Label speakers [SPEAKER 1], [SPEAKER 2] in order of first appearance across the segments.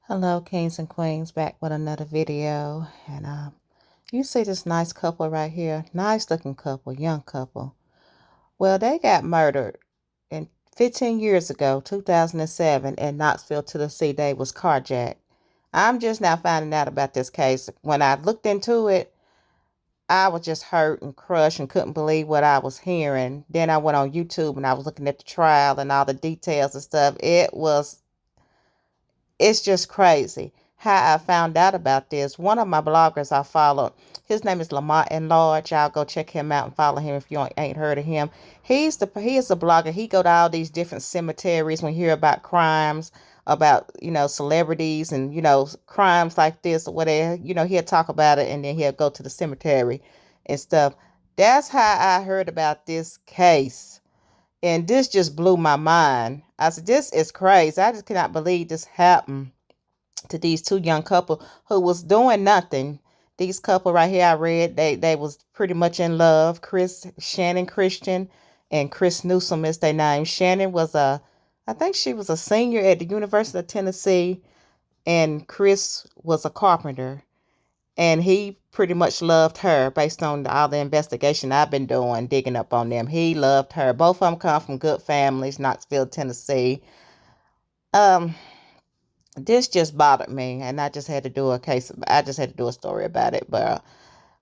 [SPEAKER 1] Hello, kings and queens, back with another video. And you see this nice couple right here, nice looking couple, young couple. Well, they got murdered in 15 years ago, 2007, in Knoxville, Tennessee. They was carjacked. I'm just now finding out about this case. When I looked into it, I was just hurt and crushed and couldn't believe what I was hearing. Then I went on YouTube and I was looking at the trial and all the details and stuff. It's just crazy how I found out about this. One of my bloggers I follow, his name is Lamont Enlarge. Y'all go check him out and follow him if you ain't heard of him. He is a blogger. He go to all these different cemeteries when you hear about crimes, about celebrities and crimes like this or whatever. He'll talk about it and then he'll go to the cemetery and stuff. That's how I heard about this case. And this just blew my mind. I said, this is crazy. I just cannot believe this happened to these two young couple who was doing nothing. These couple right here I read, they was pretty much in love. Shannon Christian and Chris Newsom is their name. Shannon was I think she was a senior at the University of Tennessee, and Chris was a carpenter. And he pretty much loved her based on all the investigation I've been doing, digging up on them. He loved her. Both of them come from good families, Knoxville, Tennessee. Um, this just bothered me, and I just had to do a story about it. But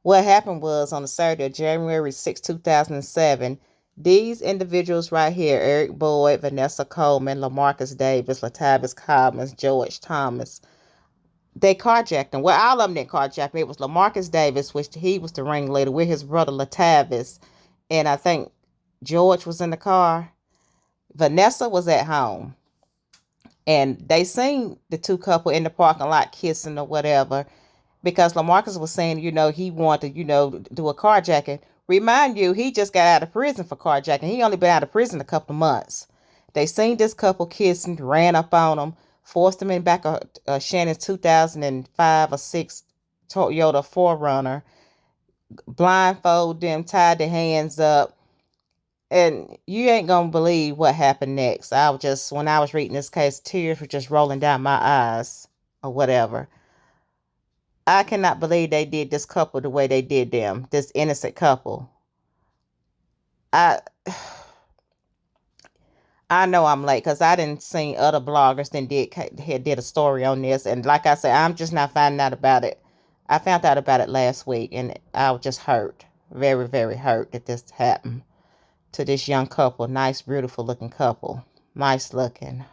[SPEAKER 1] what happened was on the Saturday, January 6, 2007, these individuals right here, Eric Boyd, Vanessa Coleman, Lamarcus Davis, Latavius Cobbins, George Thomas, they carjacked him. Well, all of them didn't carjack him. It was Lamarcus Davis, which he was the ringleader with his brother Latavius. And I think George was in the car. Vanessa was at home. And they seen the two couple in the parking lot kissing or whatever. Because Lamarcus was saying, he wanted to, do a carjacking. Remind you, he just got out of prison for carjacking. He only been out of prison a couple of months. They seen this couple kissing, ran up on them, forced them in back of Shannon's 2005 or 6 Toyota 4Runner, blindfold them, tied their hands up. And you ain't gonna believe what happened next. When I was reading this case, tears were just rolling down my eyes or whatever. I cannot believe they did this couple the way they did them, this innocent couple. I I know I'm late because I didn't see other bloggers that did a story on this, and like I said, I'm just not finding out about it. I found out about it last week, and I was just hurt, very, very hurt that this happened to this young couple, nice, beautiful looking couple, nice looking.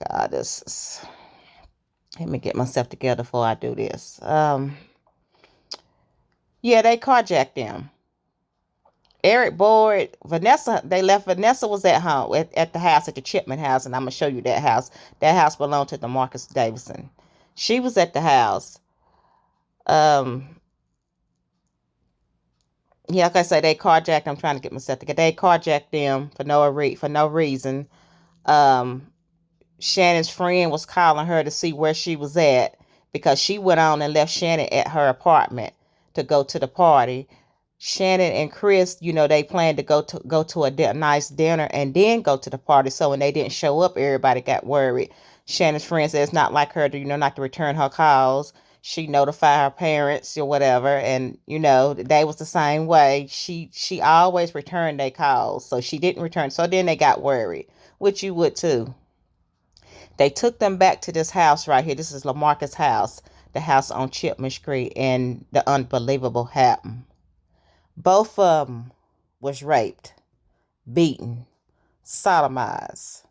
[SPEAKER 1] God, this is. Let me get myself together before I do this. Yeah, they carjacked them. Eric Boyd, Vanessa, they left. Vanessa was at home at the house, at the Chipman house, and I'm going to show you that house. That house belonged to DeMarcus Davison. She was at the house. Um, yeah, like I said, they carjacked. I'm trying to get myself together. They carjacked them for no reason. Um, Shannon's friend was calling her to see where she was at because she went on and left Shannon at her apartment to go to the party. Shannon and Chris, they planned to go to a nice dinner and then go to the party. So when they didn't show up, everybody got worried. Shannon's friend said it's not like her to, not to return her calls. She notified her parents or whatever, and they was the same way. She always returned their calls, so she didn't return. So then they got worried, which you would too. They took them back to this house right here. This is Lamarcus' house, the house on Chipman Street, and the unbelievable happened. Both of them was raped, beaten, sodomized.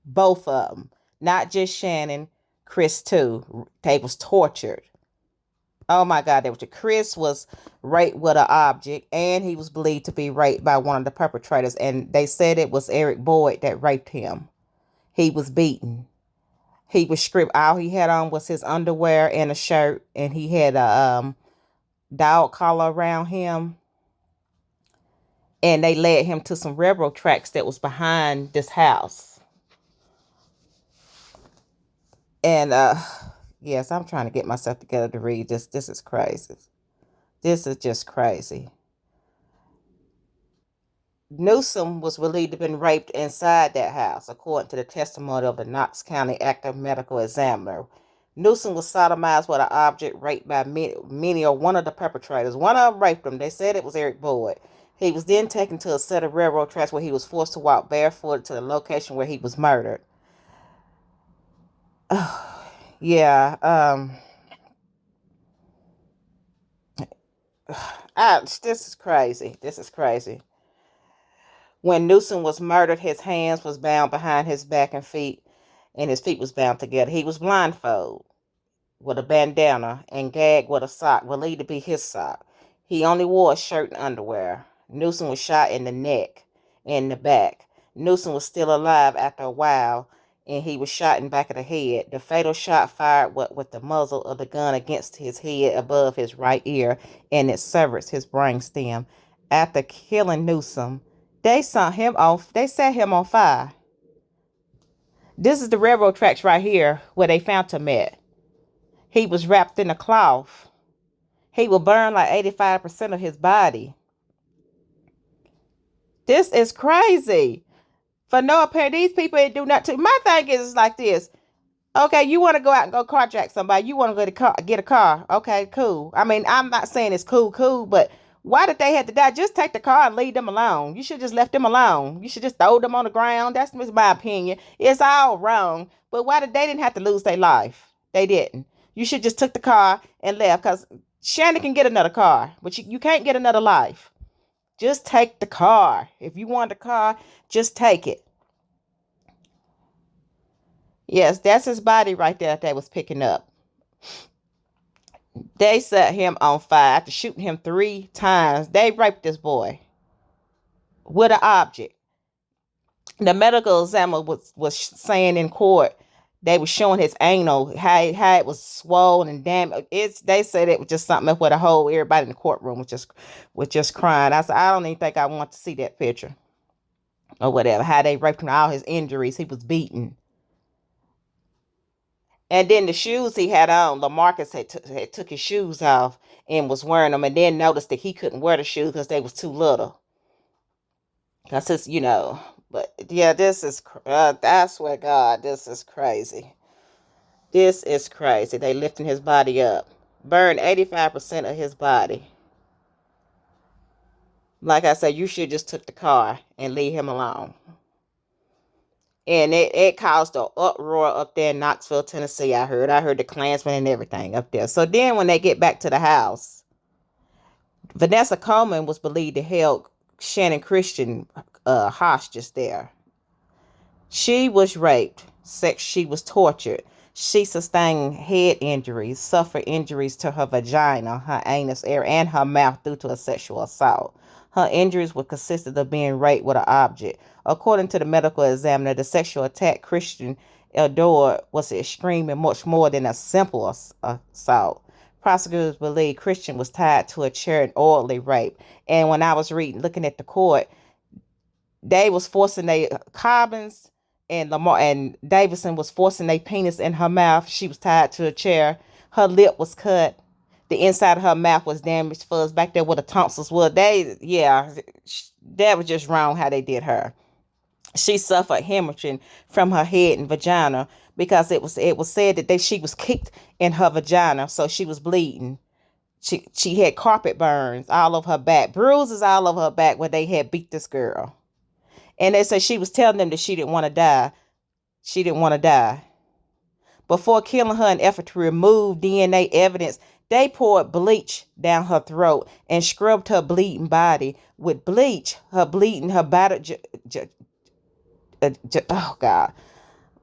[SPEAKER 1] Both of them. Not just Shannon, Chris too. They was tortured. Oh my God, Chris was raped with an object, and he was believed to be raped by one of the perpetrators. And they said it was Eric Boyd that raped him. He was beaten. He was stripped. All he had on was his underwear and a shirt, and he had a dog collar around him. And they led him to some railroad tracks that was behind this house. And yes, I'm trying to get myself together to read this. This is crazy. This is just crazy. Newsom was believed to have been raped inside that house, according to the testimony of the Knox County active medical examiner. Newsom was sodomized with an object raped by many or one of the perpetrators. One of them raped him. They said it was Eric Boyd. He was then taken to a set of railroad tracks where he was forced to walk barefoot to the location where he was murdered. Yeah, this is crazy. This is crazy. When Newsom was murdered, his hands was bound behind his back and his feet was bound together. He was blindfolded with a bandana and gagged with a sock, believed to be his sock. He only wore a shirt and underwear. Newsom was shot in the neck and the back. Newsom was still alive after a while, and he was shot in the back of the head. The fatal shot fired with the muzzle of the gun against his head above his right ear, and it severed his brain stem. After killing Newsom, they set him on fire. This is the railroad tracks right here where they found him at. He was wrapped in a cloth. He will burn like 85% of his body. This is crazy. For no apparent, these people ain't do nothing. My thing is like this. Okay, you want to go out and go carjack somebody. You want to get a car. Okay, cool. I mean, I'm not saying it's cool, but why did they have to die? Just take the car and leave them alone. You should just left them alone. You should just throw them on the ground. That's my opinion. It's all wrong. But why did they didn't have to lose their life? They didn't. You should just took the car and left, because Shannon can get another car, but you can't get another life. Just take the car. If you want the car, just take it. Yes, that's his body right there that they was picking up. They set him on fire after shooting him 3 times. They raped this boy with an object. The medical examiner was saying in court, they were showing his anal, how it was swollen and damaged. They said it was just something where the whole everybody in the courtroom was just crying. I said, I don't even think I want to see that picture or whatever. How they raped him, all his injuries, he was beaten. And then the shoes he had on, LaMarcus had took his shoes off and was wearing them, and then noticed that he couldn't wear the shoes because they was too little. Because it's, but yeah, this is, I swear God, this is crazy. This is crazy. They lifting his body up. Burned 85% of his body. Like I said, you should just took the car and leave him alone. And it caused an uproar up there in Knoxville, Tennessee. I heard the Klansmen and everything up there. So then when they get back to the house, Vanessa Coleman was believed to held Shannon Christian hostages there. She was raped. She was tortured. She sustained head injuries, suffered injuries to her vagina, her anus area, and her mouth due to a sexual assault. Her injuries were consisted of being raped with an object. According to the medical examiner, the sexual attack Christian endured was extreme and much more than a simple assault. Prosecutors believe Christian was tied to a chair and orally raped. And when I was looking at the court, they was forcing their Cobbins and Lamar and Davidson was forcing their penis in her mouth. She was tied to a chair. Her lip was cut. The inside of her mouth was damaged, fuzz back there where the tonsils were. That was just wrong how they did her. She suffered hemorrhaging from her head and vagina because it was said that she was kicked in her vagina, so she was bleeding. She had carpet burns all over her back, bruises all over her back where they had beat this girl. And they said she was telling them that she didn't want to die. She didn't want to die. Before killing her in an effort to remove DNA evidence, they poured bleach down her throat and scrubbed her bleeding body with bleach. Her body, oh God,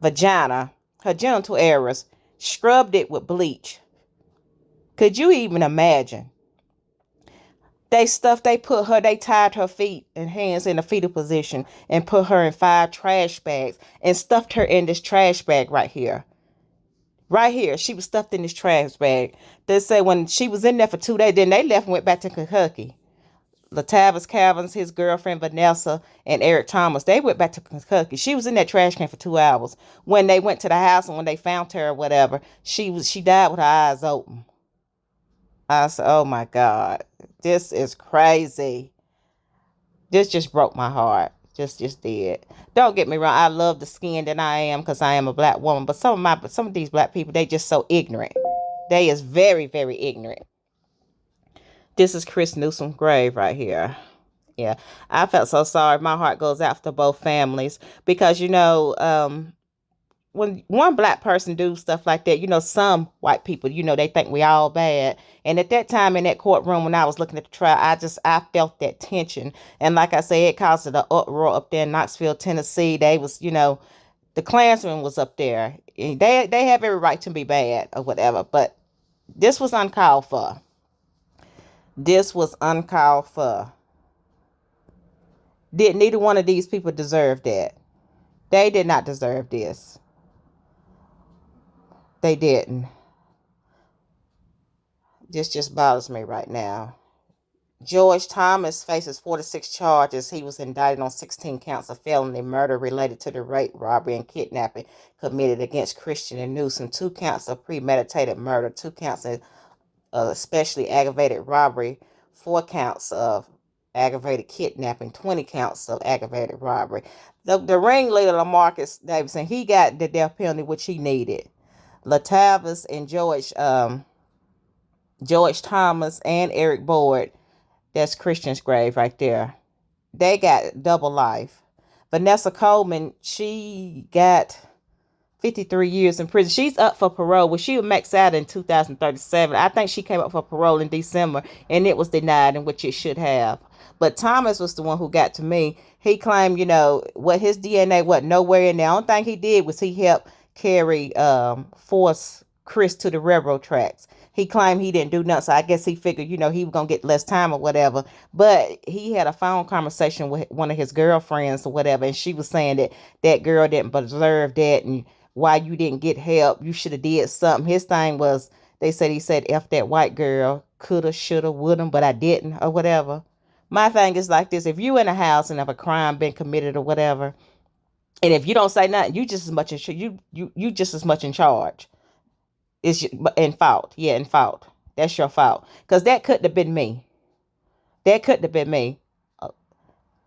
[SPEAKER 1] vagina, her genital areas, scrubbed it with bleach. Could you even imagine? They tied her feet and hands in a fetal position and put her in 5 trash bags and stuffed her in this trash bag right here. Right here, she was stuffed in this trash bag. They say when she was in there for 2 days, then they left and went back to Kentucky. Latavius Calvin's, his girlfriend Vanessa, and Eric Thomas, they went back to Kentucky. She was in that trash can for 2 hours. When they went to the house and when they found her or whatever, she died with her eyes open. I said, oh my God, this is crazy. This just broke my heart. Just did. Don't get me wrong. I love the skin that I am because I am a black woman. But some of these black people, they just so ignorant. They is very, very ignorant. This is Chris Newsom's grave right here. Yeah, I felt so sorry. My heart goes out to both families because when one black person do stuff like that, some white people, they think we all bad. And at that time in that courtroom, when I was looking at the trial, I felt that tension. And like I say, it caused an uproar up there in Knoxville, Tennessee. They was, the Klansmen was up there. And they have every right to be bad or whatever. But this was uncalled for. This was uncalled for. Did neither one of these people deserve that? They did not deserve this. They didn't. This just bothers me right now. George Thomas faces 46 charges. He was indicted on 16 counts of felony murder related to the rape, robbery, and kidnapping committed against Christian and Newsom. 2 counts of premeditated murder, 2 counts of especially aggravated robbery, 4 counts of aggravated kidnapping, 20 counts of aggravated robbery. The ringleader, Lamarcus Davidson, he got the death penalty, which he needed. Latavius and George Thomas and Eric Boyd, that's Christian's grave right there. They got double life. Vanessa Coleman, she got 53 years in prison. She's up for parole. Well, she would max out in 2037. I think she came up for parole in December, and it was denied, in which it should have. But Thomas was the one who got to me. He claimed, what his DNA wasn't nowhere in there. The only thing he did was he helped force Chris to the railroad tracks. He claimed he didn't do nothing, so I guess he figured, he was going to get less time or whatever. But he had a phone conversation with one of his girlfriends or whatever, and she was saying that that girl didn't deserve that, and why you didn't get help. You should have did something. His thing was, he said, F that white girl, coulda, shoulda, woulda, but I didn't, or whatever. My thing is like this. If you in a house and have a crime been committed or whatever, and if you don't say nothing, you just as much you just as much in charge. It's in fault. Yeah, in fault. That's your fault. Because that couldn't have been me. That couldn't have been me.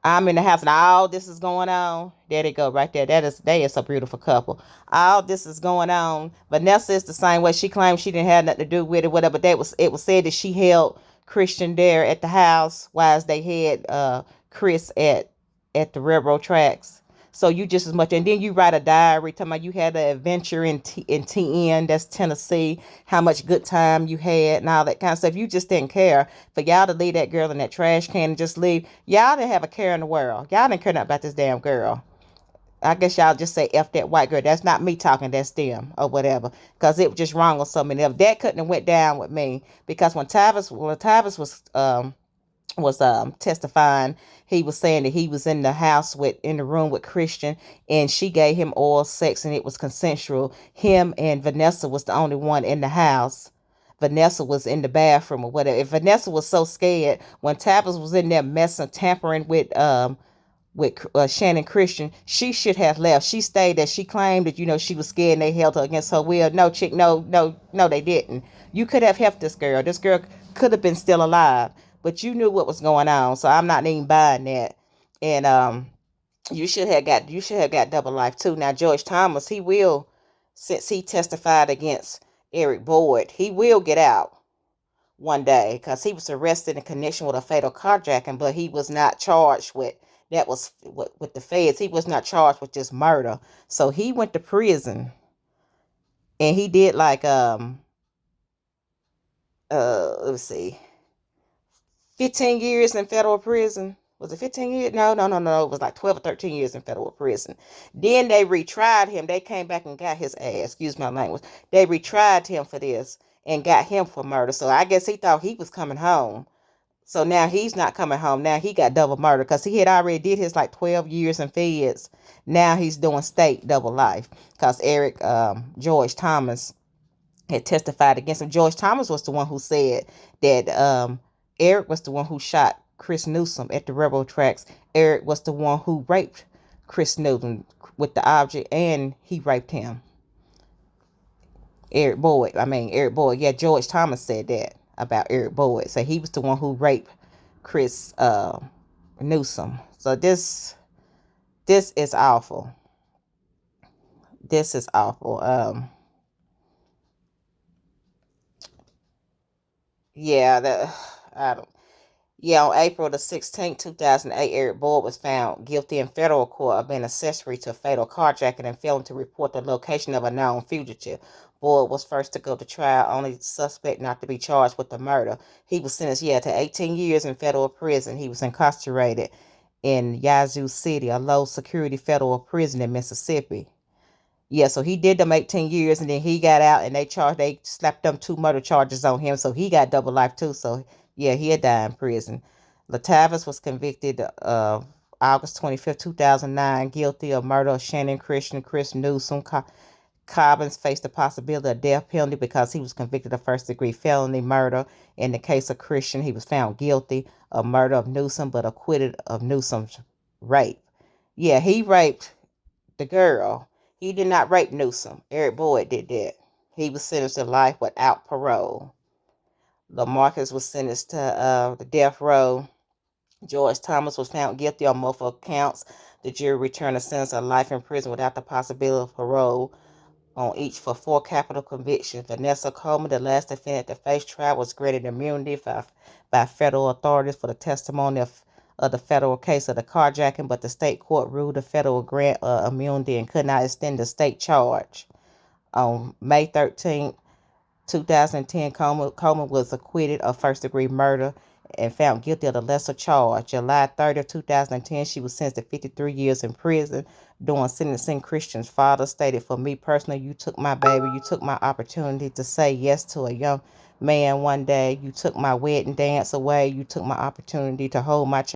[SPEAKER 1] I'm in the house and all this is going on. There they go right there. They is a beautiful couple. All this is going on. Vanessa is the same way. She claimed she didn't have nothing to do with it, whatever. But it was said that she held Christian there at the house while they had Chris at the railroad tracks. So you just as much, and then you write a diary talking about you had an adventure in TN, that's Tennessee, how much good time you had and all that kind of stuff. You just didn't care for y'all to leave that girl in that trash can and just leave. Y'all didn't have a care in the world. Y'all didn't care nothing about this damn girl. I guess y'all just say F that white girl. That's not me talking, that's them or whatever. Because it was just wrong on so many of them. That couldn't have went down with me. Because when Tavis was testifying, he was saying that he was in the room with Christian, and she gave him oral sex and it was consensual. Him and Vanessa was the only one in the house. Vanessa was in the bathroom or whatever. If Vanessa was so scared when Tavis was in there messing, tampering with Shannon Christian, she should have left. She stayed there. She claimed that, she was scared and they held her against her will. No, chick, no, they didn't. You could have helped this girl. This girl could have been still alive, but you knew what was going on. So I'm not even buying that. And you should have got double life too. Now George Thomas, he will, since he testified against Eric Boyd, he will get out one day because he was arrested in connection with a fatal carjacking, but he was not charged with. That was with the feds. He was not charged with just murder. So he went to prison, and he did let's see, 15 years in federal prison. Was it 15 years? No. It was like 12 or 13 years in federal prison. Then they retried him. They came back and got his ass. Excuse my language. They retried him for this and got him for murder. So I guess he thought he was coming home. So now he's not coming home. Now he got double murder because he had already did his 12 years in feds. Now he's doing state double life because George Thomas had testified against him. George Thomas was the one who said that Eric was the one who shot Chris Newsom at the railroad tracks. Eric was the one who raped Chris Newsom with the object, and he raped him. Eric Boyd. Yeah, George Thomas said that about Eric Boyd. So he was the one who raped Chris Newsom. So this is awful. This is awful. Yeah, that I don't. Yeah, on April the 16th, 2008, Eric Boyd was found guilty in federal court of being accessory to a fatal carjacking and failing to report the location of a known fugitive. Boyd was first to go to trial, only suspect not to be charged with the murder. He was sentenced, to 18 years in federal prison. He was incarcerated in Yazoo City, a low security federal prison in Mississippi. Yeah, so he did them 18 years and then he got out and they slapped them 2 murder charges on him. So he got double life too. So yeah, he had died in prison. Latavius was convicted August 25th, 2009, guilty of murder of Shannon Christian, Chris Newsom. Cobbins faced the possibility of death penalty because he was convicted of first degree felony murder. In the case of Christian, he was found guilty of murder of Newsom but acquitted of Newsom's rape. Yeah, he raped the girl. He did not rape Newsom. Eric Boyd did that. He was sentenced to life without parole. LaMarcus was sentenced to the death row. George Thomas was found guilty on multiple counts. The jury returned a sentence of life in prison without the possibility of parole on each for 4 capital convictions. Vanessa Coleman, the last defendant to face trial, was granted immunity by federal authorities for the testimony of the federal case of the carjacking, but the state court ruled the federal grant immunity and could not extend the state charge. On May 13th, 2010, Coleman was acquitted of first-degree murder and found guilty of the lesser charge. July 30th, 2010, she was sentenced to 53 years in prison. During sentencing, Christian's father stated, "For me personally, you took my baby. You took my opportunity to say yes to a young man one day. You took my wedding dance away. You took my opportunity to hold my child."